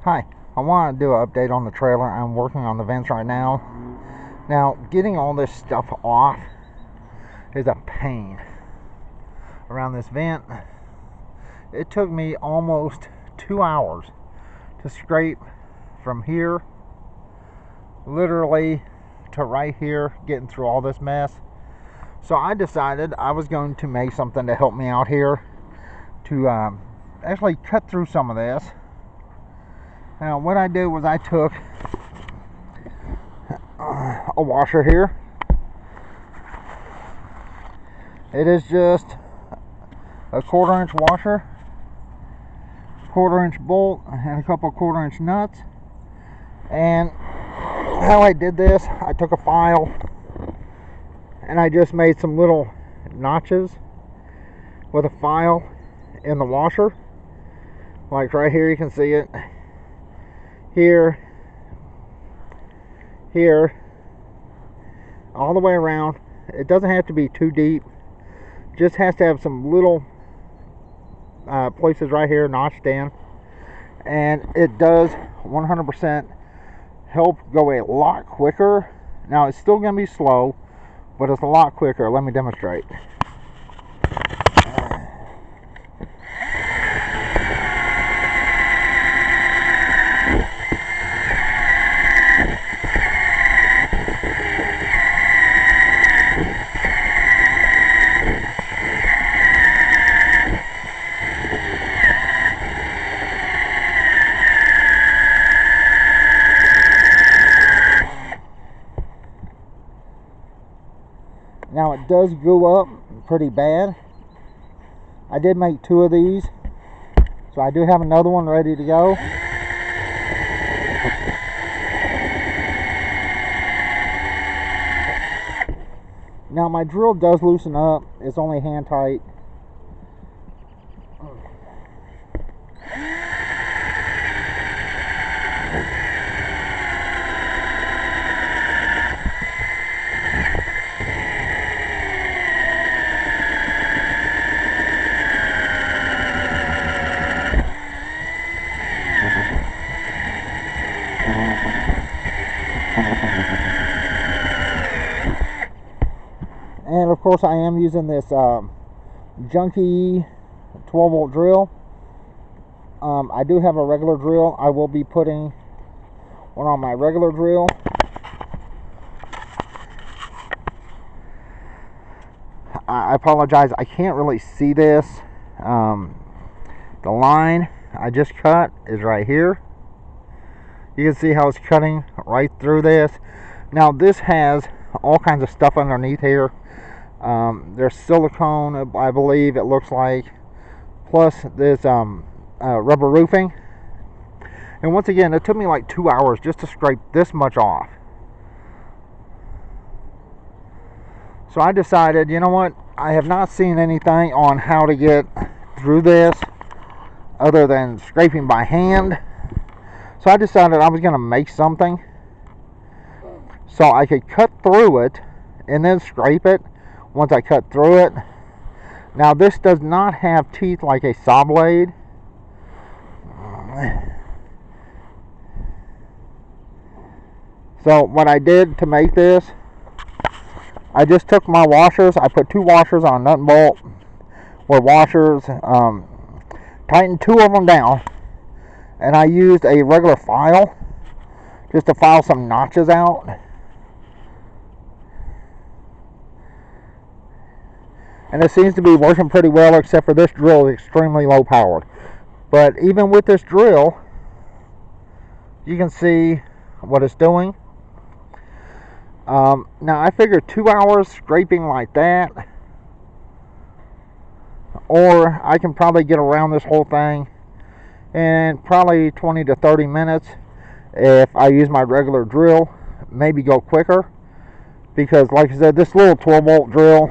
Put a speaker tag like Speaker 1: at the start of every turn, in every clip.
Speaker 1: Hi, I want to do an update on the trailer. I'm working on the vents right now. Now, getting all this stuff off is a pain. Around this vent, it took me almost 2 hours to scrape from here, literally, to right here, getting through all this mess. So I decided I was going to make something to help me out here to actually cut through some of this. Now, what I did was I took a washer here. It is just a 1/4 inch washer, 1/4 inch bolt, and a couple 1/4 inch nuts. And how I did this, I took a file and I just made some little notches with a file in the washer. Like right here, you can see it. Here, all the way around. It doesn't have to be too deep, just has to have some little places right here notched in, and it does 100% help go a lot quicker. Now, it's still going to be slow, but it's a lot quicker. Let me demonstrate. Now, it does go up pretty bad. I did make 2 of these, so I do have another one ready to go. Now, my drill does loosen up. It's only hand tight. And of course, I am using this junky 12-volt drill. I do have a regular drill. I will be putting one on my regular drill. I apologize, I can't really see this. The line I just cut is right here. You can see how it's cutting right through this. Now, this has all kinds of stuff underneath here. There's silicone, I believe it looks like, plus this rubber roofing. And once again, it took me like 2 hours just to scrape this much off. So I decided, you know what, I have not seen anything on how to get through this other than scraping by hand. So I decided I was going to make something so I could cut through it and then scrape it once I cut through it. Now, this does not have teeth like a saw blade. So what I did to make this, I just took my washers. I put 2 washers on a nut and bolt with washers, tightened 2 of them down, and I used a regular file just to file some notches out. And it seems to be working pretty well, except for this drill is extremely low powered. But even with this drill, you can see what it's doing. Now, I figured 2 hours scraping like that, or I can probably get around this whole thing in probably 20 to 30 minutes if I use my regular drill. Maybe go quicker, because like I said, this little 12-volt drill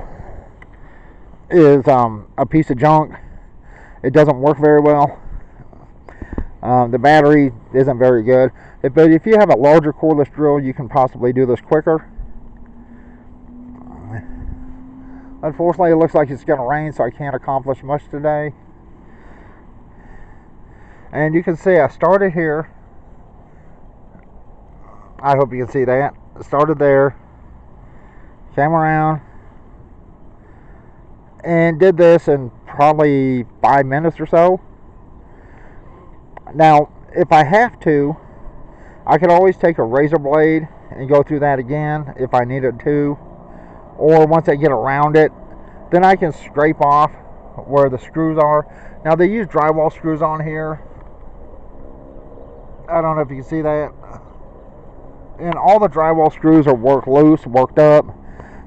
Speaker 1: is a piece of junk. It doesn't work very well. The battery isn't very good. But if you have a larger cordless drill, you can possibly do this quicker. Unfortunately, it looks like it's going to rain, so I can't accomplish much today. And you can see I started here I hope you can see that. Started there, came around, and did this in probably 5 minutes or so. Now, if I have to, I could always take a razor blade and go through that again if I needed to. Or once I get around it, then I can scrape off where the screws are. Now, they use drywall screws on here. I don't know if you can see that. And all the drywall screws are worked loose, worked up.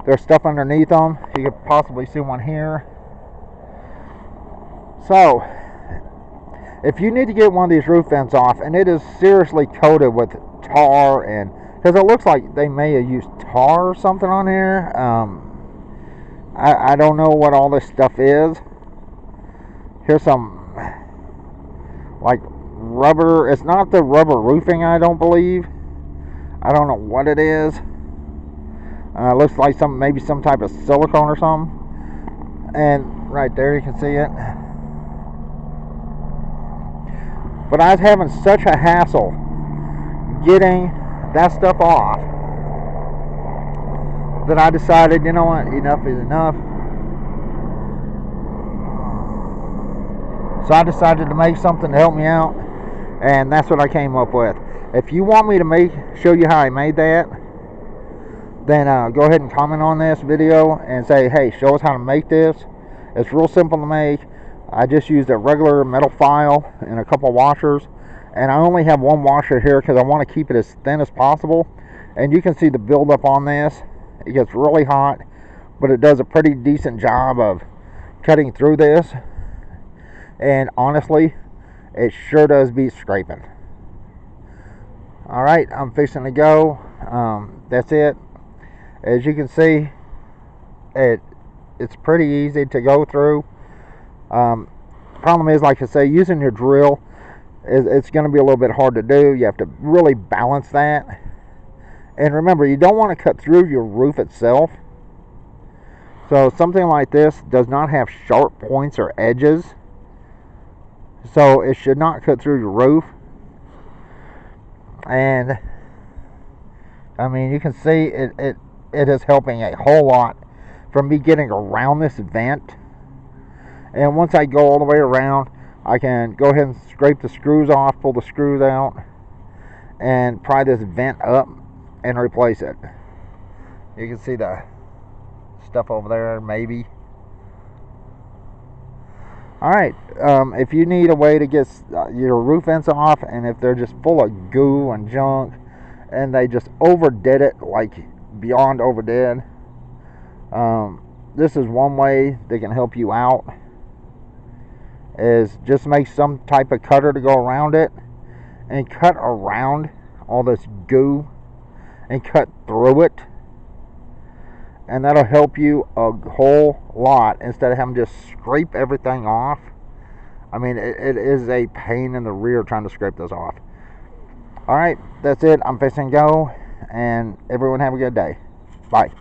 Speaker 1: There's stuff underneath them. You could possibly see one here. So, if you need to get one of these roof vents off, and it is seriously coated with tar, and because it looks like they may have used tar or something on here. I don't know what all this stuff is. Here's some like rubber. It's not the rubber roofing, I don't believe. I don't know what it is. Looks like maybe some type of silicone or something. And right there you can see it. But I was having such a hassle getting that stuff off that I decided, you know what, enough is enough. So I decided to make something to help me out, and that's what I came up with. If you want me to show you how I made that, then go ahead and comment on this video and say, hey, show us how to make this. It's real simple to make. I just used a regular metal file and a couple washers, and I only have one washer here because I want to keep it as thin as possible. And you can see the buildup on this. It gets really hot, but it does a pretty decent job of cutting through this. And honestly, it sure does beat scraping. Alright, I'm fixing to go. That's it. As you can see, it's pretty easy to go through. Problem is, like I say, using your drill, it's going to be a little bit hard to do. You have to really balance that. And remember, you don't want to cut through your roof itself. So something like this does not have sharp points or edges. So it should not cut through your roof. And I mean, you can see it is helping a whole lot from me getting around this vent. And once I go all the way around, I can go ahead and scrape the screws off, pull the screws out, and pry this vent up and replace it. You can see the stuff over there, maybe. Alright, if you need a way to get your roof vents off, and if they're just full of goo and junk, and they just overdid it, like beyond overdid, this is one way they can help you out, is just make some type of cutter to go around it, and cut around all this goo, and cut through it, and that'll help you a whole lot instead of having to just scrape everything off. I mean, it is a pain in the rear trying to scrape this off. Alright, that's it. I'm fixing to go, and everyone have a good day. Bye.